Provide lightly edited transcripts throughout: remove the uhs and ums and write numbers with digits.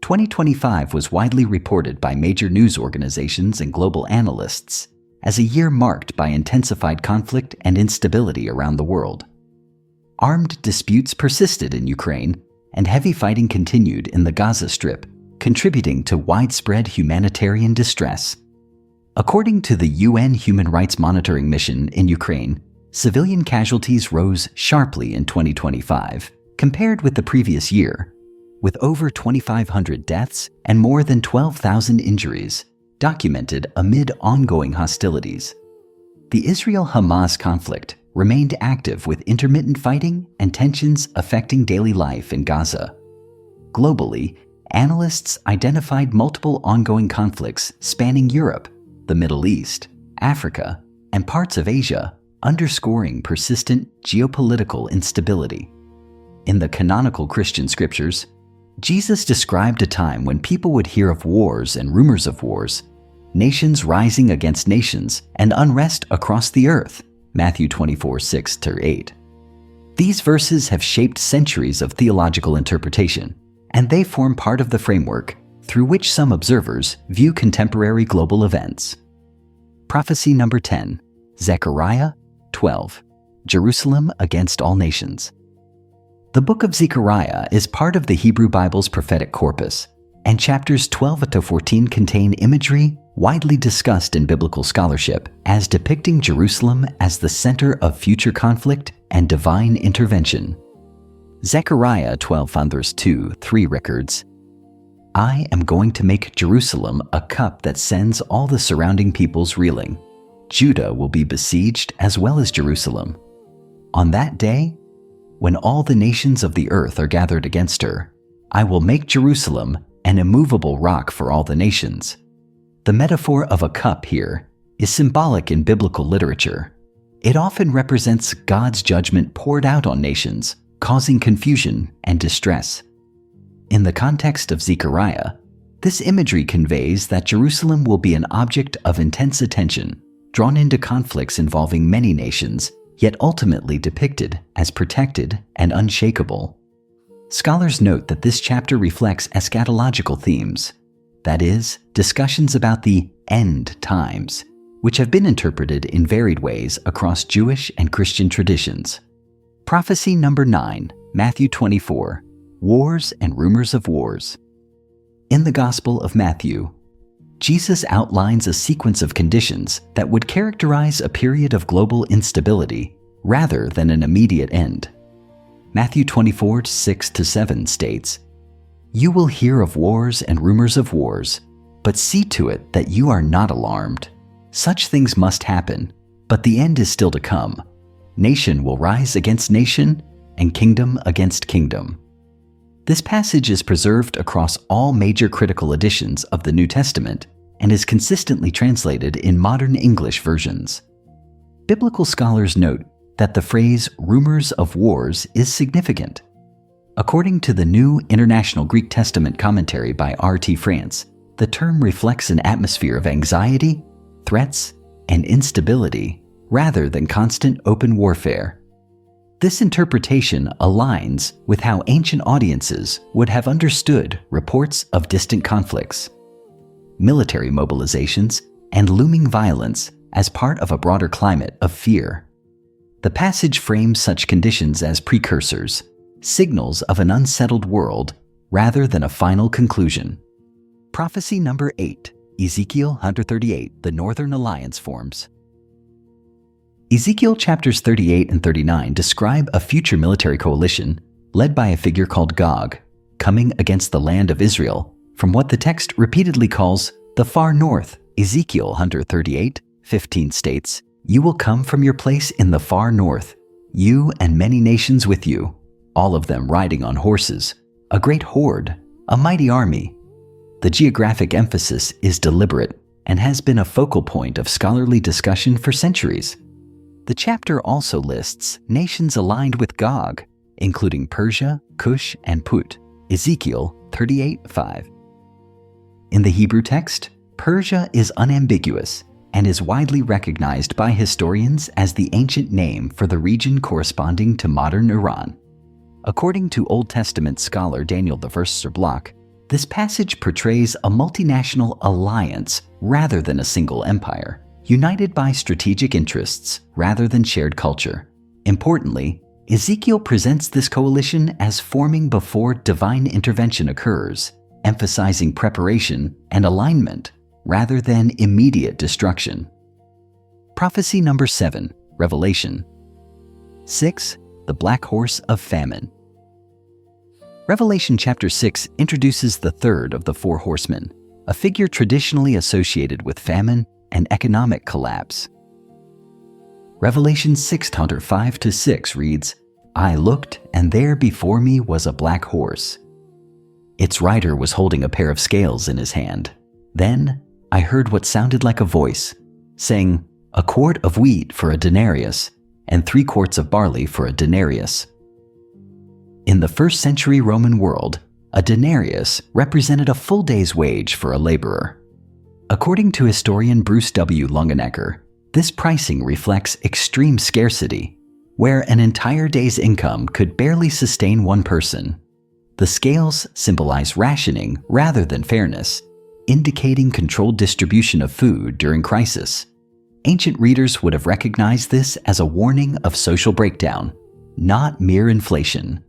2025 was widely reported by major news organizations and global analysts as a year marked by intensified conflict and instability around the world. Armed disputes persisted in Ukraine, and heavy fighting continued in the Gaza Strip, contributing to widespread humanitarian distress. According to the UN Human Rights Monitoring Mission in Ukraine, civilian casualties rose sharply in 2025 compared with the previous year, with over 2,500 deaths and more than 12,000 injuries documented amid ongoing hostilities. The Israel-Hamas conflict remained active with intermittent fighting and tensions affecting daily life in Gaza. Globally, analysts identified multiple ongoing conflicts spanning Europe, the Middle East, Africa, and parts of Asia, underscoring persistent geopolitical instability. In the canonical Christian scriptures, Jesus described a time when people would hear of wars and rumors of wars, nations rising against nations, and unrest across the earth. Matthew 24:6-8. These verses have shaped centuries of theological interpretation, and they form part of the framework through which some observers view contemporary global events. Prophecy number 10, Zechariah 12, Jerusalem against all nations. The book of Zechariah is part of the Hebrew Bible's prophetic corpus, and chapters 12-14 contain imagery widely discussed in biblical scholarship as depicting Jerusalem as the center of future conflict and divine intervention. Zechariah 12:2-3 records, "I am going to make Jerusalem a cup that sends all the surrounding peoples reeling. Judah will be besieged as well as Jerusalem. On that day, when all the nations of the earth are gathered against her, I will make Jerusalem an immovable rock for all the nations." The metaphor of a cup here is symbolic in biblical literature. It often represents God's judgment poured out on nations, causing confusion and distress. In the context of Zechariah, this imagery conveys that Jerusalem will be an object of intense attention, drawn into conflicts involving many nations, yet ultimately depicted as protected and unshakable. Scholars note that this chapter reflects eschatological themes, that is, discussions about the end times, which have been interpreted in varied ways across Jewish and Christian traditions. Prophecy number 9, Matthew 24, Wars and Rumors of Wars. In the Gospel of Matthew, Jesus outlines a sequence of conditions that would characterize a period of global instability rather than an immediate end. Matthew 24:6-7 states, "You will hear of wars and rumors of wars, but see to it that you are not alarmed. Such things must happen, but the end is still to come. Nation will rise against nation, and kingdom against kingdom." This passage is preserved across all major critical editions of the New Testament and is consistently translated in modern English versions. Biblical scholars note that the phrase "rumors of wars" is significant. According to the New International Greek Testament commentary by R.T. France, the term reflects an atmosphere of anxiety, threats, and instability rather than constant open warfare. This interpretation aligns with how ancient audiences would have understood reports of distant conflicts, military mobilizations, and looming violence as part of a broader climate of fear. The passage frames such conditions as precursors, signals of an unsettled world rather than a final conclusion. Prophecy number 8, Ezekiel 138, the Northern Alliance forms. Ezekiel chapters 38 and 39 describe a future military coalition led by a figure called Gog, coming against the land of Israel from what the text repeatedly calls the far north. Ezekiel 138:15 states, "You will come from your place in the far north, you and many nations with you, all of them riding on horses, a great horde, a mighty army." The geographic emphasis is deliberate and has been a focal point of scholarly discussion for centuries. The chapter also lists nations aligned with Gog, including Persia, Cush, and Put. Ezekiel 38:5. In the Hebrew text, Persia is unambiguous and is widely recognized by historians as the ancient name for the region corresponding to modern Iran. According to Old Testament scholar Daniel the Verster Block, This passage portrays a multinational alliance rather than a single empire, united by strategic interests rather than shared culture. Importantly, Ezekiel presents this coalition as forming before divine intervention occurs, emphasizing preparation and alignment rather than immediate destruction. Prophecy number 7, Revelation. 6. The Black Horse of Famine. Revelation chapter 6 introduces the third of the four horsemen, a figure traditionally associated with famine and economic collapse. Revelation 6:5-6 reads, "I looked, and there before me was a black horse. Its rider was holding a pair of scales in his hand. Then I heard what sounded like a voice, saying, 'A quart of wheat for a denarius, and 3 quarts of barley for a denarius.'" In the first century Roman world, a denarius represented a full day's wage for a laborer. According to historian Bruce W. Longenecker, this pricing reflects extreme scarcity, where an entire day's income could barely sustain one person. The scales symbolize rationing rather than fairness, indicating controlled distribution of food during crisis. Ancient readers would have recognized this as a warning of social breakdown, not mere inflation.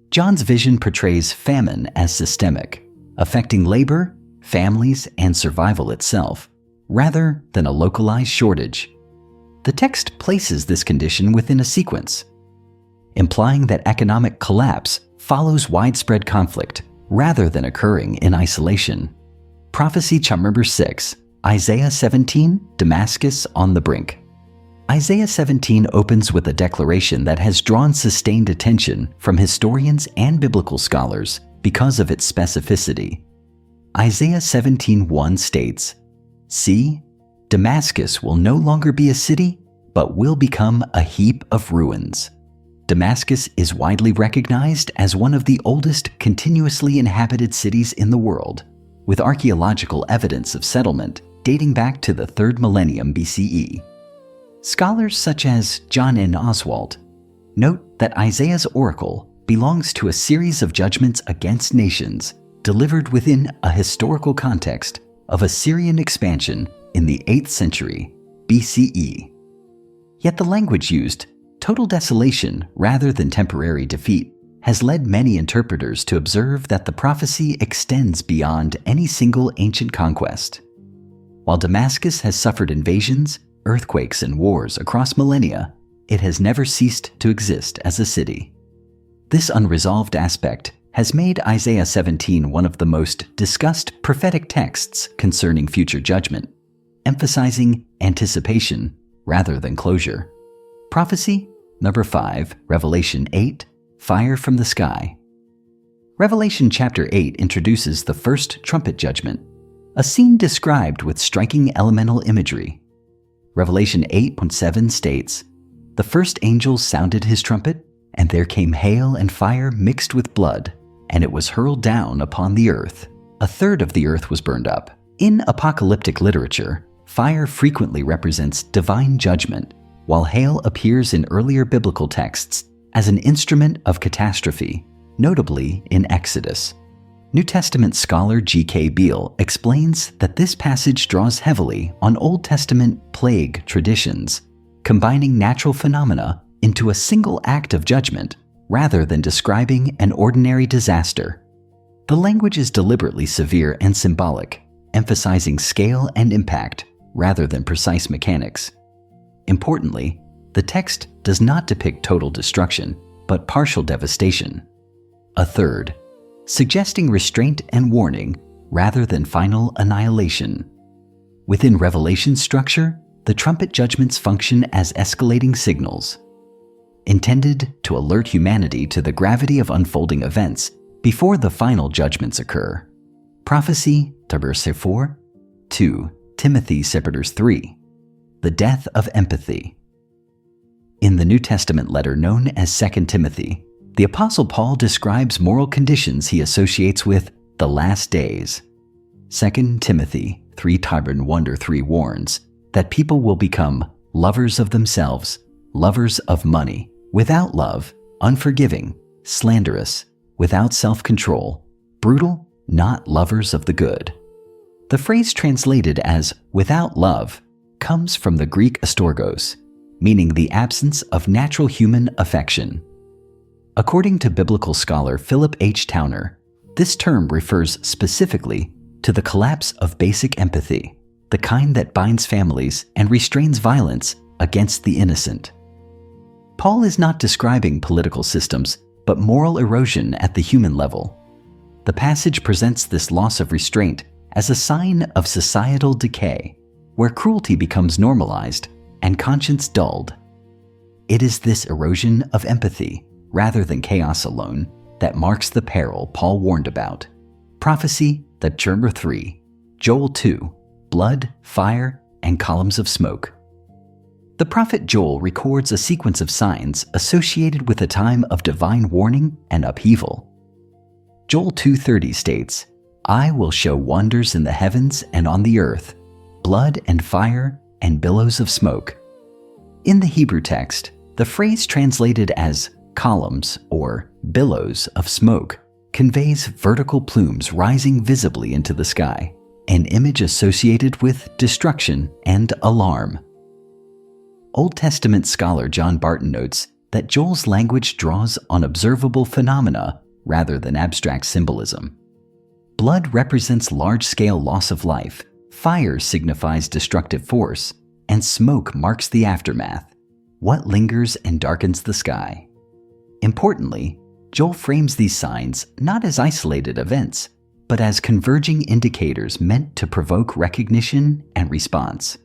John's vision portrays famine as systemic, affecting labor, families, and survival itself, rather than a localized shortage. The text places this condition within a sequence, implying that economic collapse follows widespread conflict rather than occurring in isolation. Prophecy number 6, Isaiah 17, Damascus on the brink. Isaiah 17 opens with a declaration that has drawn sustained attention from historians and biblical scholars because of its specificity. Isaiah 17:1 states, "See, Damascus will no longer be a city, but will become a heap of ruins." Damascus is widely recognized as one of the oldest continuously inhabited cities in the world, with archaeological evidence of settlement dating back to the 3rd millennium BCE. Scholars such as John N. Oswalt note that Isaiah's oracle belongs to a series of judgments against nations delivered within a historical context of Assyrian expansion in the 8th century BCE. Yet the language used, total desolation rather than temporary defeat, has led many interpreters to observe that the prophecy extends beyond any single ancient conquest. While Damascus has suffered invasions, earthquakes, and wars across millennia, it has never ceased to exist as a city. This unresolved aspect has made Isaiah 17 one of the most discussed prophetic texts concerning future judgment, emphasizing anticipation rather than closure. Prophecy number 5, Revelation 8, Fire from the Sky. Revelation chapter 8 introduces the first trumpet judgment, a scene described with striking elemental imagery. Revelation 8:7 states, "The first angel sounded his trumpet, and there came hail and fire mixed with blood, and it was hurled down upon the earth. A third of the earth was burned up." In apocalyptic literature, fire frequently represents divine judgment, while hail appears in earlier biblical texts as an instrument of catastrophe, notably in Exodus. New Testament scholar G.K. Beale explains that this passage draws heavily on Old Testament plague traditions, combining natural phenomena into a single act of judgment rather than describing an ordinary disaster. The language is deliberately severe and symbolic, emphasizing scale and impact rather than precise mechanics. Importantly, the text does not depict total destruction, but partial devastation. A third, suggesting restraint and warning rather than final annihilation. Within Revelation structure, the trumpet judgments function as escalating signals, intended to alert humanity to the gravity of unfolding events before the final judgments occur. Prophecy number 4, 2 Timothy chapter 3, The Death of Empathy. In the New Testament letter known as 2 Timothy, the Apostle Paul describes moral conditions he associates with the last days. 2 Timothy 3:1-3 warns that people will become lovers of themselves, lovers of money, without love, unforgiving, slanderous, without self-control, brutal, not lovers of the good. The phrase translated as without love comes from the Greek astorgos, meaning the absence of natural human affection. According to biblical scholar Philip H. Towner, this term refers specifically to the collapse of basic empathy, the kind that binds families and restrains violence against the innocent. Paul is not describing political systems, but moral erosion at the human level. The passage presents this loss of restraint as a sign of societal decay, where cruelty becomes normalized and conscience dulled. It is this erosion of empathy, rather than chaos alone, that marks the peril Paul warned about. Prophecy, the Gerber 3, Joel 2, blood, fire, and columns of smoke. The prophet Joel records a sequence of signs associated with a time of divine warning and upheaval. Joel 2:30 states, "I will show wonders in the heavens and on the earth, blood and fire and billows of smoke." In the Hebrew text, the phrase translated as columns or billows of smoke conveys vertical plumes rising visibly into the sky, an image associated with destruction and alarm. Old Testament scholar John Barton notes that Joel's language draws on observable phenomena rather than abstract symbolism. Blood represents large-scale loss of life, fire signifies destructive force, and smoke marks the aftermath, what lingers and darkens the sky. Importantly, Joel frames these signs not as isolated events, but as converging indicators meant to provoke recognition and response.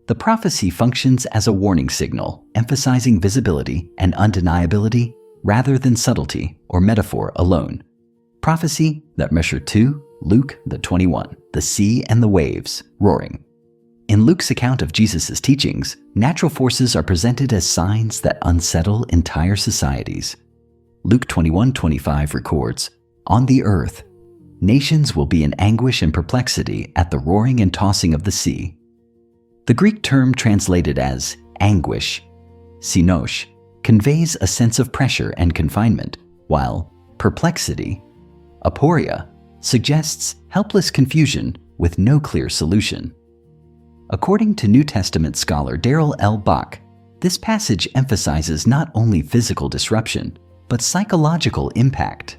The prophecy functions as a warning signal, emphasizing visibility and undeniability rather than subtlety or metaphor alone. Prophecy, that measure 2, Luke the 21, the sea and the waves, roaring. In Luke's account of Jesus' teachings, natural forces are presented as signs that unsettle entire societies. Luke 21:25 records, "On the earth, nations will be in anguish and perplexity at the roaring and tossing of the sea." The Greek term translated as anguish, sinosh, conveys a sense of pressure and confinement, while perplexity, aporia, suggests helpless confusion with no clear solution. According to New Testament scholar Darrell L. Bach, this passage emphasizes not only physical disruption, but psychological impact.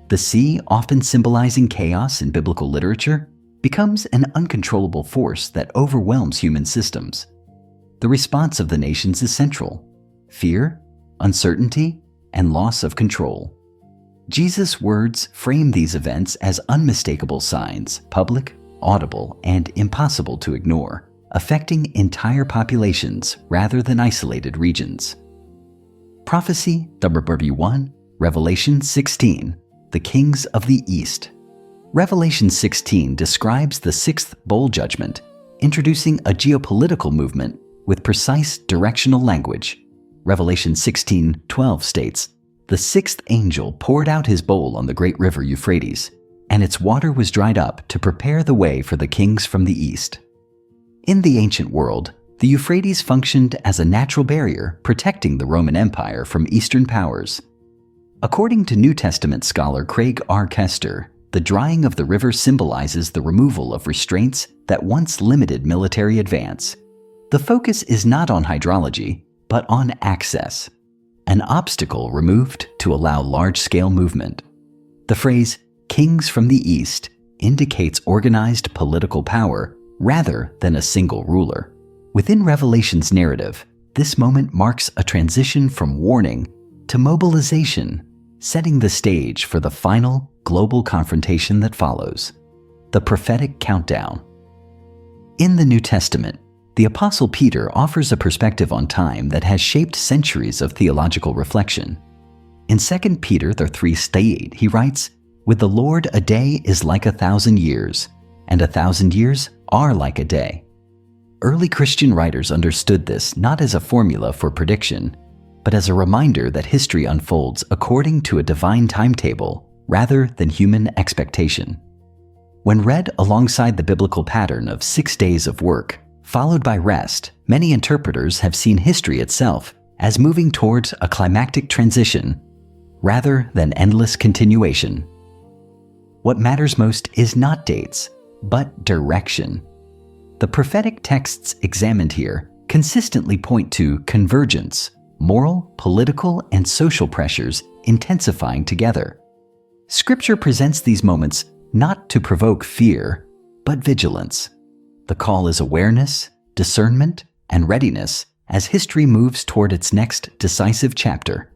The sea, often symbolizing chaos in biblical literature, becomes an uncontrollable force that overwhelms human systems. The response of the nations is central: fear, uncertainty, and loss of control. Jesus' words frame these events as unmistakable signs, public, audible, and impossible to ignore, affecting entire populations rather than isolated regions. Prophecy, WW1, Revelation 16, the Kings of the East. Revelation 16 describes the sixth bowl judgment, introducing a geopolitical movement with precise directional language. Revelation 16:12 states, "The sixth angel poured out his bowl on the great river Euphrates, and its water was dried up to prepare the way for the kings from the east." In the ancient world, the Euphrates functioned as a natural barrier protecting the Roman Empire from Eastern powers. According to New Testament scholar Craig R. Kester, the drying of the river symbolizes the removal of restraints that once limited military advance. The focus is not on hydrology, but on access, an obstacle removed to allow large-scale movement. The phrase, "kings from the east," indicates organized political power rather than a single ruler. Within Revelation's narrative, this moment marks a transition from warning to mobilization, setting the stage for the final global confrontation that follows, the prophetic countdown. In the New Testament, the Apostle Peter offers a perspective on time that has shaped centuries of theological reflection. In 2 Peter 3:8, he writes, "With the Lord a day is like 1,000 years, and 1,000 years are like a day." Early Christian writers understood this not as a formula for prediction, but as a reminder that history unfolds according to a divine timetable rather than human expectation. When read alongside the biblical pattern of 6 days of work, followed by rest, many interpreters have seen history itself as moving towards a climactic transition rather than endless continuation. What matters most is not dates, but direction. The prophetic texts examined here consistently point to convergence, moral, political, and social pressures intensifying together. Scripture presents these moments not to provoke fear, but vigilance. The call is awareness, discernment, and readiness as history moves toward its next decisive chapter.